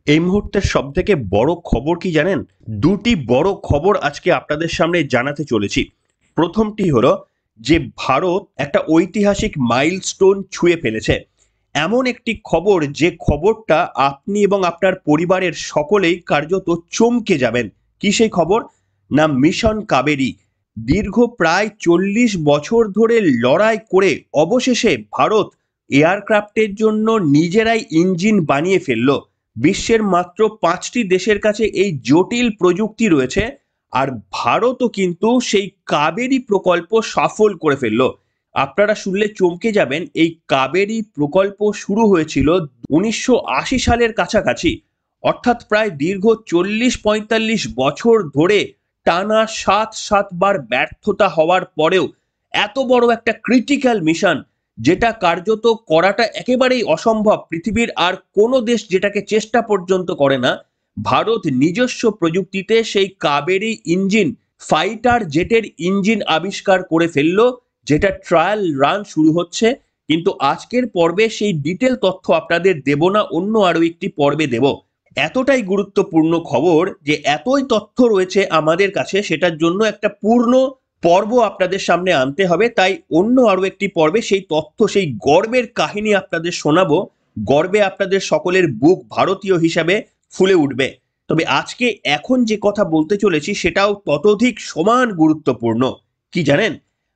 এই মুহূর্তের সবথেকে বড় খবর কি জানেন? দুটি বড় খবর আজকে আপনাদের সামনে জানাতে চলেছি। প্রথমটি হলো যে ভারত একটা ঐতিহাসিক মাইলস্টোন ছুঁয়ে ফেলেছে। এমন একটি খবর যে খবরটা আপনি এবং আপনার পরিবারের সকলেই কার্যত চমকে যাবেন। কি সেই খবর? না, মিশন কাবেরী। দীর্ঘ প্রায় 40 বছর ধরে লড়াই করে অবশেষে ভারত এয়ারক্রাফটের জন্য নিজেরাই ইঞ্জিন বানিয়ে ফেললো। বিশ্বের মাত্র 5টি দেশের কাছে এই জটিল প্রযুক্তি রয়েছে, আর ভারতও কিন্তু সেই কাবেরী প্রকল্প সফল করে ফেললো। আপনারা শুনলে চমকে যাবেন, এই কাবেরী প্রকল্প শুরু হয়েছিল 1980 সালের কাছাকাছি, অর্থাৎ প্রায় দীর্ঘ 40-45 বছর ধরে টানা 7 বার ব্যর্থতা হওয়ার পরেও এত বড় একটা ক্রিটিক্যাল মিশন, যেটা কার্যত করাটা একেবারেই অসম্ভব, পৃথিবীর আর কোনো দেশ যেটাকে চেষ্টা পর্যন্ত করে না, ভারত নিজস্ব প্রযুক্তিতে সেই কাবেরী ইঞ্জিন, ফাইটার জেটের ইঞ্জিন আবিষ্কার করে ফেললো, যেটা ট্রায়াল রান শুরু হচ্ছে। কিন্তু আজকের পর্বে সেই ডিটেল তথ্য আপনাদের দেব না, অন্য আরো একটি পর্বে দেব। এতটাই গুরুত্বপূর্ণ খবর যে এতই তথ্য রয়েছে আমাদের কাছে, সেটার জন্য একটা পূর্ণ পর্ব আপনাদের সামনে আনতে হবে। তাই অন্য আরো একটি পর্বে সেই তথ্য, সেই গর্বের কাহিনী আপনাদের শোনাবো। গর্বে আপনাদের সকলের বুক ভারতীয় হিসাবে ফুলে উঠবে। তবে আজকে এখন যে কথা বলতে চলেছি সেটাও ততোধিক সমান গুরুত্বপূর্ণ। কি জানেন?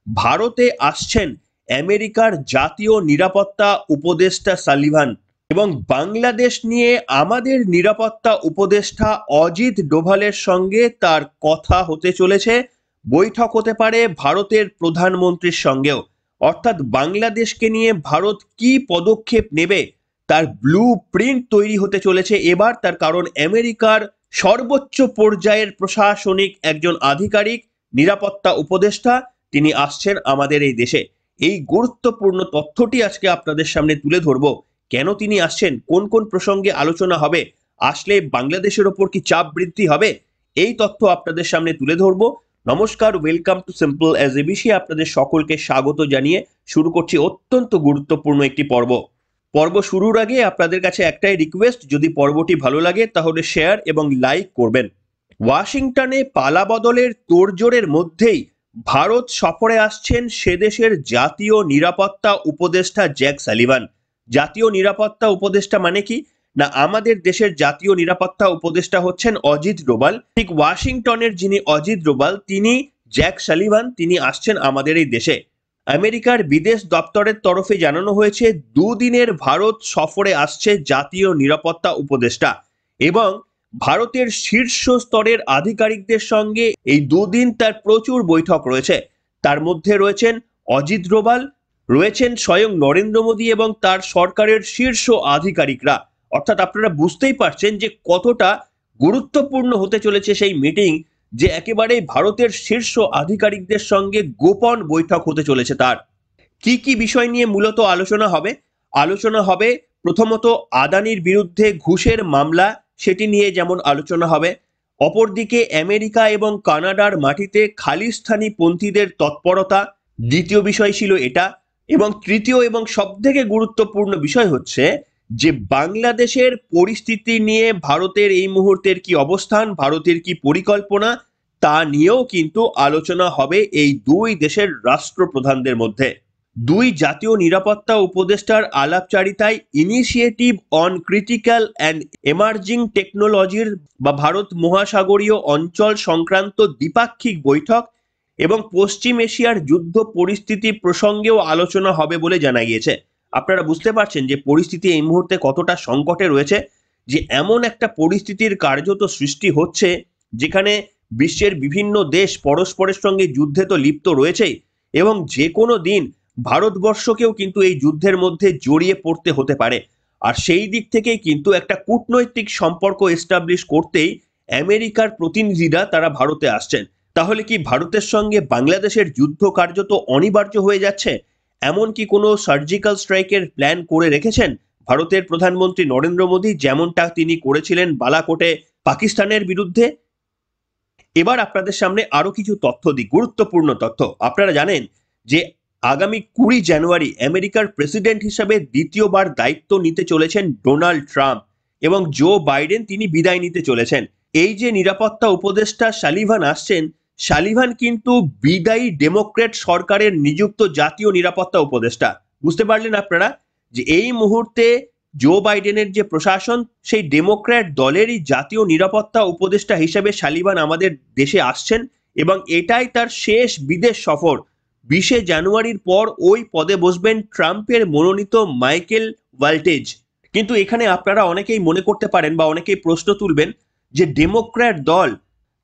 ভারতে আসছেন আমেরিকার জাতীয় নিরাপত্তা উপদেষ্টা সালিভান, এবং বাংলাদেশ নিয়ে আমাদের নিরাপত্তা উপদেষ্টা অজিত ডোভালের সঙ্গে তার কথা হতে চলেছে। বৈঠক হতে পারে ভারতের প্রধানমন্ত্রীর সঙ্গেও। অর্থাৎ বাংলাদেশকে নিয়ে ভারত কি পদক্ষেপ নেবে তার ব্লু প্রিন্ট তৈরি হতে চলেছে এবার। তার কারণ আমেরিকার সর্বোচ্চ পর্যায়ের প্রশাসনিক একজন আধিকারিক, নিরাপত্তা উপদেষ্টা, তিনি আসছেন আমাদের এই দেশে। এই গুরুত্বপূর্ণ তথ্যটি আজকে আপনাদের সামনে তুলে ধরবো। কেন তিনি আসছেন, কোন কোন প্রসঙ্গে আলোচনা হবে, আসলে বাংলাদেশের ওপর কি চাপ বৃদ্ধি হবে, এই তথ্য আপনাদের সামনে তুলে ধরবো। নমস্কার, welcome to simple as ABC. আপনাদের সকলকে স্বাগত জানিয়ে শুরু করছি অত্যন্ত গুরুত্বপূর্ণ একটি পর্ব। পর্ব শুরুর আগে আপনাদের কাছে একটাই রিকোয়েস্ট, যদি পর্বটি ভালো লাগে তাহলে শেয়ার এবং লাইক করবেন। ওয়াশিংটনে পালাবদলের তোড়জোড়ের মধ্যেই ভারত সফরে আসছেন সে দেশের জাতীয় নিরাপত্তা উপদেষ্টা জ্যাক সালিভান। জাতীয় নিরাপত্তা উপদেষ্টা মানে কি? না, আমাদের দেশের জাতীয় নিরাপত্তা উপদেষ্টা হচ্ছেন অজিত ডোভাল। ঠিক ওয়াশিংটনের যিনি অজিত ডোভাল, তিনি জ্যাক সালিভান, তিনি আসছেন আমাদের এই দেশে। আমেরিকার বিদেশ দপ্তরের তরফে জানানো হয়েছে দুদিনের ভারত সফরে আসছে জাতীয় নিরাপত্তা উপদেষ্টা, এবং ভারতের শীর্ষ স্তরের আধিকারিকদের সঙ্গে এই দুদিন তার প্রচুর বৈঠক রয়েছে। তার মধ্যে রয়েছেন অজিত ডোভাল, রয়েছেন স্বয়ং নরেন্দ্র মোদী এবং তার সরকারের শীর্ষ আধিকারিকরা। অর্থাৎ আপনারা বুঝতেই পারছেন যে কতটা গুরুত্বপূর্ণ হতে চলেছে সেই মিটিং, যে একেবারে ভারতের শীর্ষ আধিকারিকদের সঙ্গে গোপন বৈঠক হতে চলেছে। তার কি কি বিষয় নিয়ে মূলত আলোচনা হবে? আলোচনা হবে প্রথমত আদানির বিরুদ্ধে ঘুষের মামলা, সেটি নিয়ে যেমন আলোচনা হবে। অপরদিকে আমেরিকা এবং কানাডার মাটিতে খালিস্তানি পন্থীদের তৎপরতা, দ্বিতীয় বিষয় ছিল এটা। এবং তৃতীয় এবং সবথেকে গুরুত্বপূর্ণ বিষয় হচ্ছে যে বাংলাদেশের পরিস্থিতি নিয়ে ভারতের এই মুহূর্তের কি অবস্থান, ভারতের কি পরিকল্পনা, তা নিয়েও কিন্তু আলোচনা হবে এই দুই দেশের রাষ্ট্রপ্রধানদের মধ্যে। দুই জাতীয় নিরাপত্তা উপদেষ্টার আলাপচারিতায় initiative on critical and emerging টেকনোলজির বা ভারত মহাসাগরীয় অঞ্চল সংক্রান্ত দ্বিপাক্ষিক বৈঠক এবং পশ্চিম এশিয়ার যুদ্ধ পরিস্থিতি প্রসঙ্গেও আলোচনা হবে বলে জানা গিয়েছে। আপনারা বুঝতে পারছেন যে পরিস্থিতি এই মুহূর্তে কতটা সংকটে রয়েছে, যে এমন একটা পরিস্থিতির কার্যত সৃষ্টি হচ্ছে যেখানে বিশ্বের বিভিন্ন দেশ পরস্পরের সঙ্গে যুদ্ধে তো লিপ্ত রয়েছেই, এবং যে কোনো দিন ভারতবর্ষকেও কিন্তু এই যুদ্ধের মধ্যে জড়িয়ে পড়তে হতে পারে। আর সেই দিক থেকেই কিন্তু একটা কূটনৈতিক সম্পর্ক এস্টাবলিশ করতেই আমেরিকার প্রতিনিধিরা তারা ভারতে আসছেন। তাহলে কি ভারতের সঙ্গে বাংলাদেশের যুদ্ধ কার্যত অনিবার্য হয়ে যাচ্ছে? এমন কি কোনো সার্জিক্যাল স্ট্রাইকের প্ল্যান করে রেখেছেন ভারতের প্রধানমন্ত্রী নরেন্দ্র মোদী, যেমনটা তিনি করেছিলেন বালাকোটে পাকিস্তানের বিরুদ্ধে? এবার আপনাদের সামনে আরো কিছু তথ্য দিই, গুরুত্বপূর্ণ তথ্য। আপনারা জানেন যে আগামী 20 জানুয়ারি আমেরিকার প্রেসিডেন্ট হিসেবে দ্বিতীয়বার দায়িত্ব নিতে চলেছেন ডোনাল্ড ট্রাম্প। এবং জো বাইডেন তিনি বিদায় নিতে চলেছেন। এই যে নিরাপত্তা উপদেষ্টা সালিভান আসছেন, সালিভান কিন্তু বিদায়ী ডেমোক্র্যাট সরকারের নিযুক্ত জাতীয় নিরাপত্তা উপদেষ্টা। বুঝতে পারলেন আপনারা যে এই মুহূর্তে জো বাইডেনের যে প্রশাসন, সেই ডেমোক্র্যাট দলেরই জাতীয় নিরাপত্তা উপদেষ্টা হিসেবে সালিভান আমাদের দেশে আসছেন এবং এটাই তার শেষ বিদেশ সফর। 20শে জানুয়ারির পর ওই পদে বসবেন ট্রাম্পের মনোনীত মাইকেল ওয়ালটেজ। কিন্তু এখানে আপনারা অনেকেই মনে করতে পারেন বা অনেকেই প্রশ্ন তুলবেন যে ডেমোক্র্যাট দল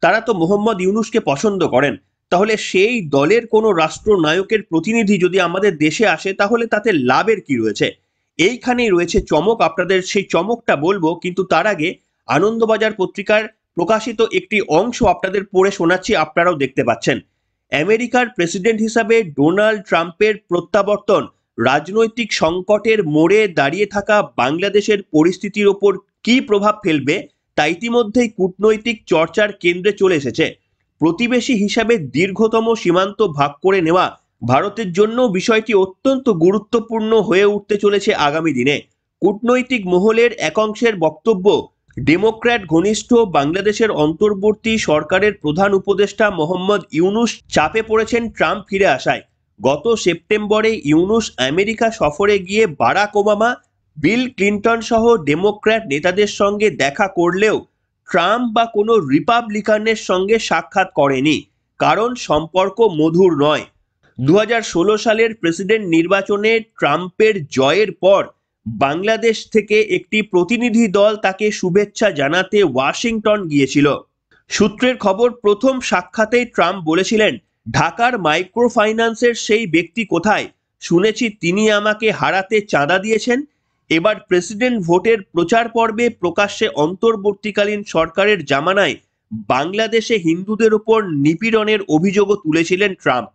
তারা তো মোহাম্মদ ইউনূসকে পছন্দ করেন, তাহলে সেই দলের কোনো রাষ্ট্রনায়কের প্রতিনিধি যদি আমাদের দেশে আসে তাহলে তাতে লাভের কি রয়েছে? এইখানেই রয়েছে চমক। আপনাদের সেই চমকটা বলবো, কিন্তু তার আগে আনন্দবাজার পত্রিকার প্রকাশিত একটি অংশ আপনাদের পড়ে শোনাচ্ছি, আপনারাও দেখতে পাচ্ছেন। আমেরিকার প্রেসিডেন্ট হিসাবে ডোনাল্ড ট্রাম্পের প্রত্যাবর্তন রাজনৈতিক সংকটের মোড়ে দাঁড়িয়ে থাকা বাংলাদেশের পরিস্থিতির ওপর কী প্রভাব ফেলবে তা ইতিমধ্যেই কূটনৈতিক চর্চার কেন্দ্রে চলে এসেছে। প্রতিবেশী হিসাবে দীর্ঘতম সীমান্ত ভাগ করে নেওয়া ভারতের জন্য বিষয়টি অত্যন্ত গুরুত্বপূর্ণ হয়ে উঠতে চলেছে আগামী দিনে। কূটনৈতিক মহলের একাংশের বক্তব্য, ডেমোক্র্যাট ঘনিষ্ঠ বাংলাদেশের অন্তর্বর্তী সরকারের প্রধান উপদেষ্টা মোহাম্মদ ইউনূস চাপে পড়েছেন ট্রাম্প ফিরে আসায়। গত সেপ্টেম্বরে ইউনূস আমেরিকা সফরে গিয়ে বারাক ওবামা, বিল ক্লিন্টন সহ ডেমোক্র্যাট নেতাদের সঙ্গে দেখা করলেও ট্রাম্প বা কোনো রিপাবলিকানের সঙ্গে সাক্ষাৎ করেনি, কারণ সম্পর্ক মধুর নয়। 2016 সালের প্রেসিডেন্ট নির্বাচনে ট্রাম্পের জয়ের পর বাংলাদেশ থেকে একটি প্রতিনিধি দল তাকে শুভেচ্ছা জানাতে ওয়াশিংটন গিয়েছিল। সূত্রের খবর, প্রথম সাক্ষাতেই ট্রাম্প বলেছিলেন, ঢাকার মাইক্রো ফাইন্যান্সের সেই ব্যক্তি কোথায়? শুনেছি তিনি আমাকে হারাতে চাঁদা দিয়েছেন। এবার প্রেসিডেন্ট ভোটের প্রচার পর্বে প্রকাশ্যে অন্তর্বর্তীকালীন সরকারের জামানায় বাংলাদেশে হিন্দুদের উপর নিপীড়নের অভিযোগও তুলেছিলেন ট্রাম্প।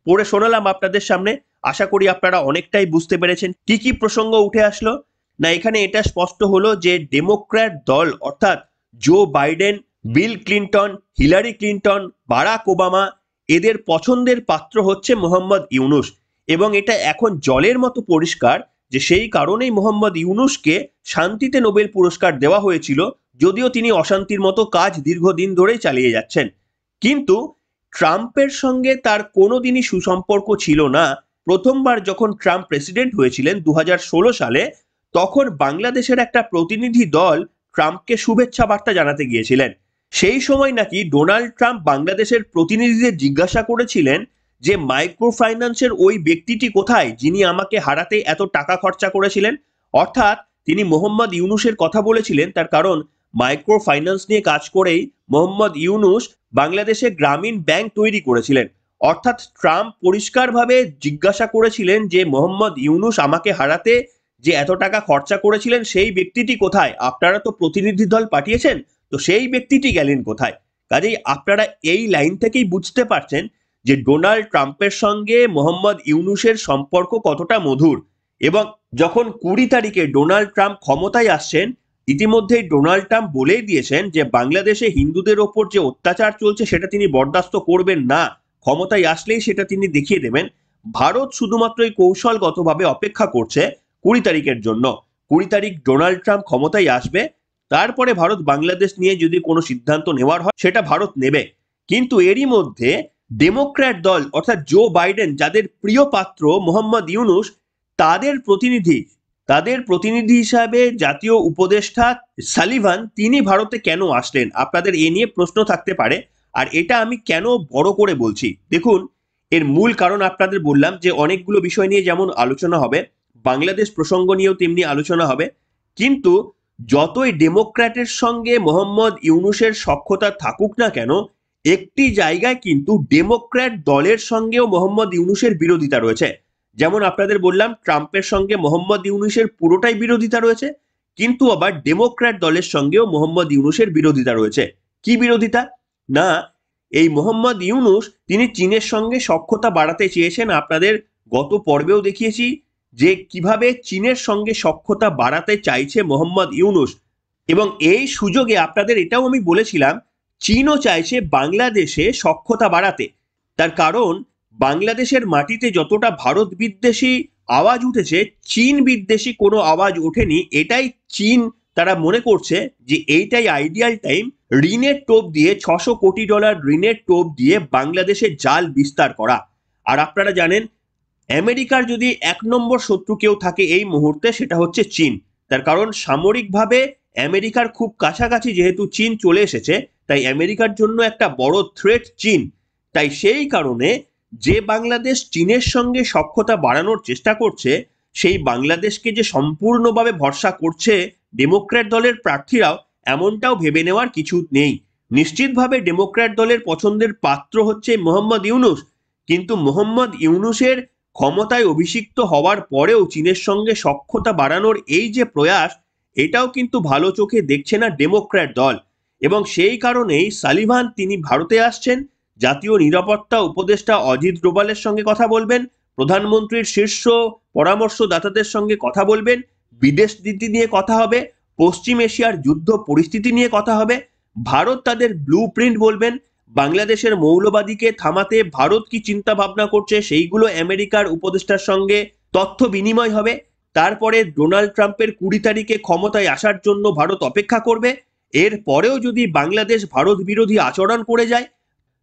পড়ে শোনালাম আপনাদের সামনে, আশা করি আপনারা অনেকটাই বুঝতে পেরেছেন কি কি প্রসঙ্গ উঠে আসলো। না, এখানে এটা স্পষ্ট হলো যে ডেমোক্র্যাট দল অর্থাৎ Joe Biden, Bill Clinton, Hillary Clinton, Barack Obama, এদের পছন্দের পাত্র হচ্ছে মোহাম্মদ ইউনূস। এবং এটা এখন জলের মতো পরিষ্কার যে সেই কারণেই মোহাম্মদ ইউনূসকে শান্তিতে নোবেল পুরস্কার দেওয়া হয়েছিল, যদিও তিনি অশান্তির মতো কাজ দীর্ঘদিন ধরেই চালিয়ে যাচ্ছেন। কিন্তু ট্রাম্পের সঙ্গে তার কোনোদিনই সুসম্পর্ক ছিল না। প্রথমবার যখন ট্রাম্প প্রেসিডেন্ট হয়েছিলেন 2016 সালে, তখন বাংলাদেশের একটা প্রতিনিধি দল ট্রাম্পকে শুভেচ্ছা বার্তা জানাতে গিয়েছিলেন। সেই সময় নাকি ডোনাল্ড ট্রাম্প বাংলাদেশের প্রতিনিধিদের জিজ্ঞাসা করেছিলেন যে মাইক্রো ফাইন্যান্সের ওই ব্যক্তিটি কোথায় যিনি আমাকে হারাতে এত টাকা খরচা করেছিলেন। অর্থাৎ তিনি মোহাম্মদ ইউনূসের কথা বলেছিলেন, তার কারণ মাইক্রো ফাইন্যান্স নিয়ে কাজ করেই মোহাম্মদ ইউনূস বাংলাদেশে গ্রামীণ ব্যাংক তৈরি করেছিলেন। অর্থাৎ ট্রাম্প পরিষ্কারভাবে জিজ্ঞাসা করেছিলেন যে মোহাম্মদ ইউনূস আমাকে হারাতে যে এত টাকা খরচা করেছিলেন সেই ব্যক্তিটি কোথায়? আপনারা তো প্রতিনিধি দল পাঠিয়েছেন, তো সেই ব্যক্তিটি গেলেন কোথায়? কাজেই আপনারা এই লাইন থেকেই বুঝতে পারছেন যে ডোনাল্ড ট্রাম্পের সঙ্গে মোহাম্মদ ইউনূসের সম্পর্ক কতটা মধুর। এবং যখন 20 তারিখে ডোনাল্ড ট্রাম্প ক্ষমতায় আসছেন, ইতিমধ্যেই ডোনাল্ড ট্রাম্প বলেই দিয়েছেন যে বাংলাদেশে হিন্দুদের ওপর যে অত্যাচার চলছে সেটা তিনি বরদাস্ত করবেন না, ক্ষমতায় আসলেই সেটা তিনি দেখিয়ে দেবেন। ভারত শুধুমাত্র এই কৌশলগতভাবে অপেক্ষা করছে 20 তারিখের জন্য। 20 তারিখ ডোনাল্ড ট্রাম্প ক্ষমতায় আসবে, তারপরে ভারত বাংলাদেশ নিয়ে যদি কোনো সিদ্ধান্ত নেওয়ার হয় সেটা ভারত নেবে। কিন্তু এরই মধ্যে ডেমোক্র্যাট দল অর্থাৎ জো বাইডেন, যাদের প্রিয় পাত্র মোহাম্মদ ইউনূস, তাদের প্রতিনিধি হিসাবে জাতীয় উপদেষ্টা সালিভান তিনি ভারতে কেন আসলেন? আপনাদের এ নিয়ে প্রশ্ন থাকতে পারে, আর এটা আমি কেন বড় করে বলছি দেখুন। এর মূল কারণ আপনাদের বললাম যে অনেকগুলো বিষয় নিয়ে যেমন আলোচনা হবে, বাংলাদেশ প্রসঙ্গ নিয়েও তেমনি আলোচনা হবে। কিন্তু যতই ডেমোক্র্যাটের সঙ্গে মোহাম্মদ ইউনূসের সখ্যতা থাকুক না কেন, একটি জায়গায় কিন্তু ডেমোক্র্যাট দলের সঙ্গেও মোহাম্মদ ইউনূসের বিরোধিতা রয়েছে। যেমন আপনাদের বললাম ট্রাম্পের সঙ্গে মোহাম্মদ ইউনূসের পুরোটাই বিরোধিতা রয়েছে, কিন্তু আবার ডেমোক্র্যাট দলের সঙ্গেও মোহাম্মদ ইউনূসের বিরোধিতা রয়েছে। কি বিরোধিতা? না, এই মোহাম্মদ ইউনূস তিনি চীনের সঙ্গে সখ্যতা বাড়াতে চেয়েছেন। আপনাদের গত পর্বেও দেখিয়েছি যে কিভাবে চীনের সঙ্গে সখ্যতা বাড়াতে চাইছে মোহাম্মদ ইউনূস। এবং এই সুযোগে আপনাদের এটাও আমি বলেছিলাম চীনও চাইছে বাংলাদেশে সখ্যতা বাড়াতে। তার কারণ বাংলাদেশের মাটিতে যতটা ভারত বিদ্বেষী আওয়াজ উঠেছে, চীন বিদ্বেষী কোনো আওয়াজ ওঠেনি। এটাই চীন তারা মনে করছে যে এইটাই আইডিয়াল টাইম ঋণের টোপ দিয়ে $600 কোটি ঋণের টোপ দিয়ে বাংলাদেশে জাল বিস্তার করা। আর আপনারা জানেন আমেরিকার যদি 1 নম্বর শত্রু কেউ থাকে এই মুহূর্তে সেটা হচ্ছে চীন। তার কারণ সামরিকভাবে আমেরিকার খুব কাছাকাছি যেহেতু চীন চলে এসেছে, তাই আমেরিকার জন্য একটা বড় থ্রেট চীন। তাই সেই কারণে যে বাংলাদেশ চীনের সঙ্গে সখ্যতা বাড়ানোর চেষ্টা করছে, সেই বাংলাদেশকে যে সম্পূর্ণভাবে ভরসা করছে ডেমোক্র্যাট দলের প্রার্থীরাও, এমনটাও ভেবে নেওয়ার কিছু নেই। নিশ্চিতভাবে ডেমোক্র্যাট দলের পছন্দের পাত্র হচ্ছে মোহাম্মদ ইউনূস, কিন্তু মোহাম্মদ ইউনূসের ক্ষমতায় অভিষিক্ত হওয়ার পরেও চীনের সঙ্গে সখ্যতা বাড়ানোর এই যে প্রয়াস, এটাও কিন্তু ভালো চোখে দেখছে না ডেমোক্র্যাট দল। এবং সেই কারণেই সালিভান তিনি ভারতে আসছেন, জাতীয় নিরাপত্তা উপদেষ্টা অজিত ডোভালের সঙ্গে কথা বলবেন, প্রধানমন্ত্রীর শীর্ষ পরামর্শদাতাদের সঙ্গে কথা বলবেন, বিদেশ নীতি নিয়ে কথা হবে, পশ্চিম এশিয়ার যুদ্ধ পরিস্থিতি নিয়ে কথা হবে, ভারত তাদের ব্লু প্রিন্ট বলবেন, বাংলাদেশের মৌলবাদীকে থামাতে ভারত কি চিন্তা ভাবনা করছে সেইগুলো আমেরিকার উপদেষ্টার সঙ্গে তথ্য বিনিময় হবে। তারপরে ডোনাল্ড ট্রাম্পের 20 তারিখে ক্ষমতায় আসার জন্য ভারত অপেক্ষা করবে। এর পরেও যদি বাংলাদেশ ভারত বিরোধী আচরণ করে যায়,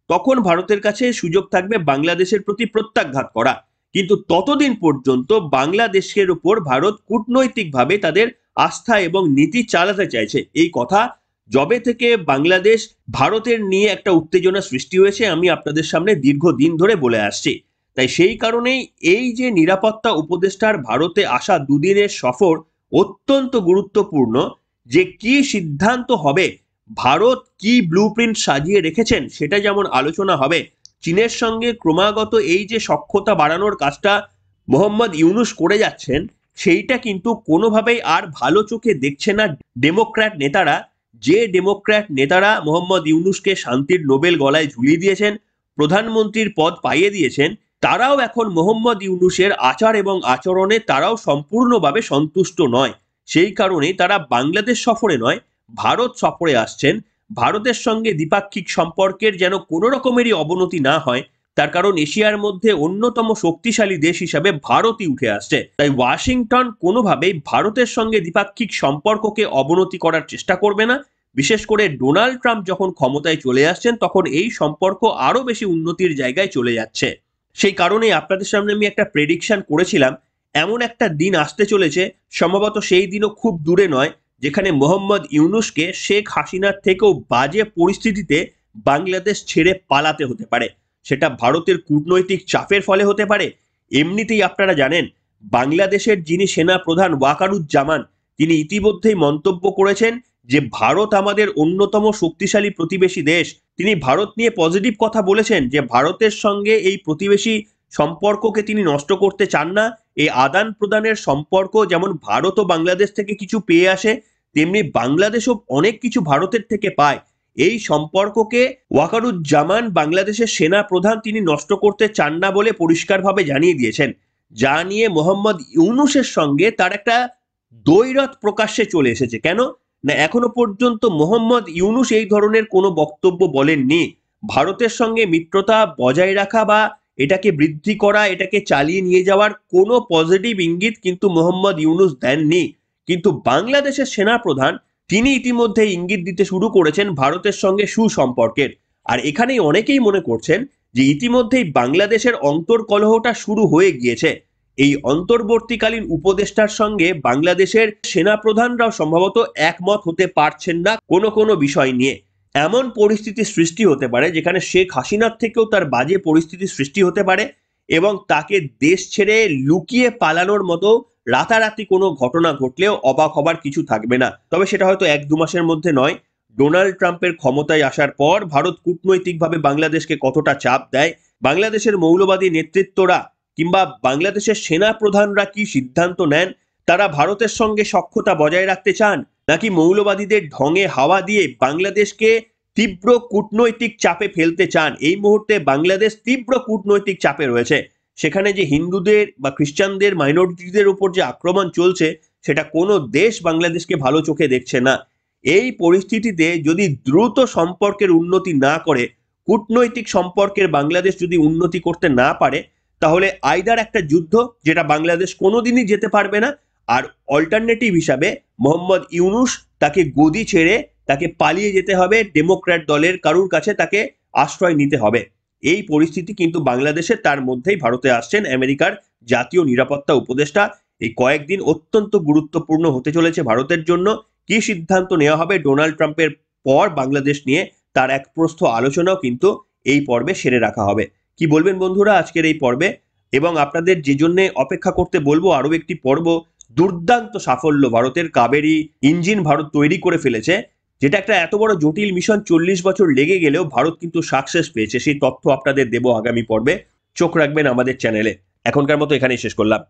তখন ভারতের কাছে সুযোগ থাকবে বাংলাদেশের প্রতি প্রত্যাঘাত করা। কিন্তু ততদিন পর্যন্ত বাংলাদেশের উপর ভারত কূটনৈতিকভাবে তাদের আস্থা এবং নীতি চালাতে চাইছে। এই কথা যবে থেকে বাংলাদেশ ভারতের নিয়ে একটা উত্তেজনা সৃষ্টি হয়েছে আমি আপনাদের সামনে দীর্ঘদিন ধরে বলে আসছি। তাই সেই কারণেই এই যে নিরাপত্তা উপদেষ্টার ভারতে আসা দুদিনের সফর অত্যন্ত গুরুত্বপূর্ণ। যে কি সিদ্ধান্ত হবে, ভারত কি ব্লুপ্রিন্ট সাজিয়ে রেখেছেন সেটা যেমন আলোচনা হবে, চীনের সঙ্গে ক্রমাগত এই যে সখ্যতা বাড়ানোর কাজটা মোহাম্মদ ইউনূস করে যাচ্ছেন, সেইটা কিন্তু কোনোভাবেই আর ভালো চোখে দেখছে না ডেমোক্র্যাট নেতারা। যে ডেমোক্র্যাট নেতারা মোহাম্মদ ইউনূসকে শান্তির নোবেল গলায় ঝুলিয়ে দিয়েছেন, প্রধানমন্ত্রীর পদ পাইয়ে দিয়েছেন, তারাও এখন মোহাম্মদ ইউনূসের আচার এবং আচরণে তারাও সম্পূর্ণভাবে সন্তুষ্ট নয়। সেই কারণে তারা বাংলাদেশ সফরে নয়, ভারত সফরে আসছেন। ভারতের সঙ্গে দ্বিপাক্ষিক সম্পর্কের যেন কোনো রকমেরই অবনতি না হয়, তার কারণ এশিয়ার মধ্যে অন্যতম শক্তিশালী দেশ হিসাবে ভারতই উঠে আসছে। তাই ওয়াশিংটন কোনোভাবেই ভারতের সঙ্গে দ্বিপাক্ষিক সম্পর্ককে অবনতি করার চেষ্টা করবে না। বিশেষ করে ডোনাল্ড ট্রাম্প যখন ক্ষমতায় চলে আসছেন, তখন এই সম্পর্ক আরো বেশি উন্নতির জায়গায় চলে যাচ্ছে। সেই কারণে আপনাদের সামনে আমি একটা প্রেডিকশন করেছিলাম, এমন একটা দিন আসতে চলেছে, সম্ভবত সেই দিনও খুব দূরে নয়, যেখানে মোহাম্মদ ইউনূসকে শেখ হাসিনার থেকেও বাজে পরিস্থিতিতে বাংলাদেশ ছেড়ে পালাতে হতে পারে। সেটা ভারতের কূটনৈতিক চাপের ফলে হতে পারে। এমনিতেই আপনারা জানেন বাংলাদেশের যিনি সেনা প্রধান ওয়াকারুজ্জামান, তিনি ইতিমধ্যেই মন্তব্য করেছেন যে ভারত আমাদের অন্যতম শক্তিশালী প্রতিবেশী দেশ। তিনি ভারত নিয়ে পজিটিভ কথা বলেছেন যে ভারতের সঙ্গে এই প্রতিবেশী সম্পর্ককে তিনি নষ্ট করতে চান না। এই আদান প্রদানের সম্পর্ক যেমন ভারত ও বাংলাদেশ থেকে কিছু পেয়ে আসে, তেমনি বাংলাদেশও অনেক কিছু ভারতের থেকে পায়। এই সম্পর্ককে ওয়াকারুজ্জামান বাংলাদেশের সেনা প্রধান তিনি নষ্ট করতে চান না বলে পরিষ্কারভাবে জানিয়ে দিয়েছেন। যা নিয়ে মোহাম্মদ ইউনূসের সঙ্গে তার একটা দ্বৈরথ প্রকাশ্যে চলে এসেছে। কেন না, এখনো পর্যন্ত মোহাম্মদ ইউনূস এই ধরনের কোনো বক্তব্য বলেননি। ভারতের সঙ্গে মিত্রতা বজায় রাখা বা এটাকে বৃদ্ধি করা, এটাকে চালিয়ে নিয়ে যাওয়ার কোনো পজিটিভ ইঙ্গিত কিন্তু মোহাম্মদ ইউনূস দেননি। কিন্তু বাংলাদেশের সেনা প্রধান তিনি ইতিমধ্যে ইঙ্গিত দিতে শুরু করেছেন ভারতের সঙ্গে সুসম্পর্কের। আর এখানেই অনেকেই মনে করছেন যে ইতিমধ্যেই বাংলাদেশের অন্তর্কলহটা শুরু হয়ে গিয়েছে। এই অন্তর্বর্তীকালীন উপদেষ্টার সঙ্গে বাংলাদেশের সেনা প্রধানরাও সম্ভবত একমত হতে পারছেন না কোনো কোনো বিষয় নিয়ে। এমন পরিস্থিতি সৃষ্টি হতে পারে যেখানে শেখ হাসিনার থেকেও তার বাজে পরিস্থিতি সৃষ্টি হতে পারে এবং তাকে দেশ ছেড়ে লুকিয়ে পালানোর মতো রাতারাতি কোনো ঘটনা ঘটলেও অবাক হবার কিছু থাকবে না। তবে সেটা হয়তো 1-2 মাসের মধ্যে নয়। ডোনাল্ড ট্রাম্পের ক্ষমতায় আসার পর ভারত কূটনৈতিকভাবে বাংলাদেশকে কতটা চাপ দেয়, বাংলাদেশের মৌলবাদী নেতৃত্বরা কিংবা বাংলাদেশের সেনা প্রধানরা কি সিদ্ধান্ত নেন, তারা ভারতের সঙ্গে সখ্যতা বজায় রাখতে চান নাকি মৌলবাদীদের ঢঙে হাওয়া দিয়ে বাংলাদেশকে তীব্র কূটনৈতিক চাপে ফেলতে চান। এই মুহূর্তে বাংলাদেশ তীব্র কূটনৈতিক চাপে রয়েছে। সেখানে যে হিন্দুদের বা খ্রিস্টানদের মাইনরিটিদের উপর যে আক্রমণ চলছে, সেটা কোনো দেশ বাংলাদেশকে ভালো চোখে দেখছে না। এই পরিস্থিতিতে যদি দ্রুত সম্পর্কের উন্নতি না করে, কূটনৈতিক সম্পর্কের বাংলাদেশ যদি উন্নতি করতে না পারে, তাহলে আইদার একটা যুদ্ধ যেটা বাংলাদেশ কোনোদিনই যেতে পারবে না, আর অল্টারনেটিভ হিসাবে মোহাম্মদ ইউনূস তাকে গদি ছেড়ে তাকে পালিয়ে যেতে হবে, ডেমোক্র্যাট দলের কারুর কাছে তাকে আশ্রয় নিতে হবে। এই পরিস্থিতি কিন্তু বাংলাদেশে, তার মধ্যেই ভারতে আসছেন আমেরিকার জাতীয় নিরাপত্তা উপদেষ্টা। এই কয়েকদিন অত্যন্ত গুরুত্বপূর্ণ হতে চলেছে ভারতের জন্য। কি সিদ্ধান্ত নেওয়া হবে ডোনাল্ড ট্রাম্পের পর বাংলাদেশ নিয়ে, তার এক প্রস্থ আলোচনাও কিন্তু এই পর্বে সেরে রাখা হবে। কি বলবেন বন্ধুরা আজকের এই পর্বে? এবং আপনাদের যে জন্য অপেক্ষা করতে বলবো আরো একটি পর্ব, দুর্দান্ত সাফল্য ভারতের, কাবেরী ইঞ্জিন ভারত তৈরি করে ফেলেছে, যেটা একটা এত বড় জটিল মিশন 40 বছর লেগে গেলেও ভারত কিন্তু সাকসেস পেয়েছে। সেই তথ্য আপনাদের দেবো আগামী পর্বে। চোখ রাখবেন আমাদের চ্যানেলে। এখনকার মতো এখানেই শেষ করলাম।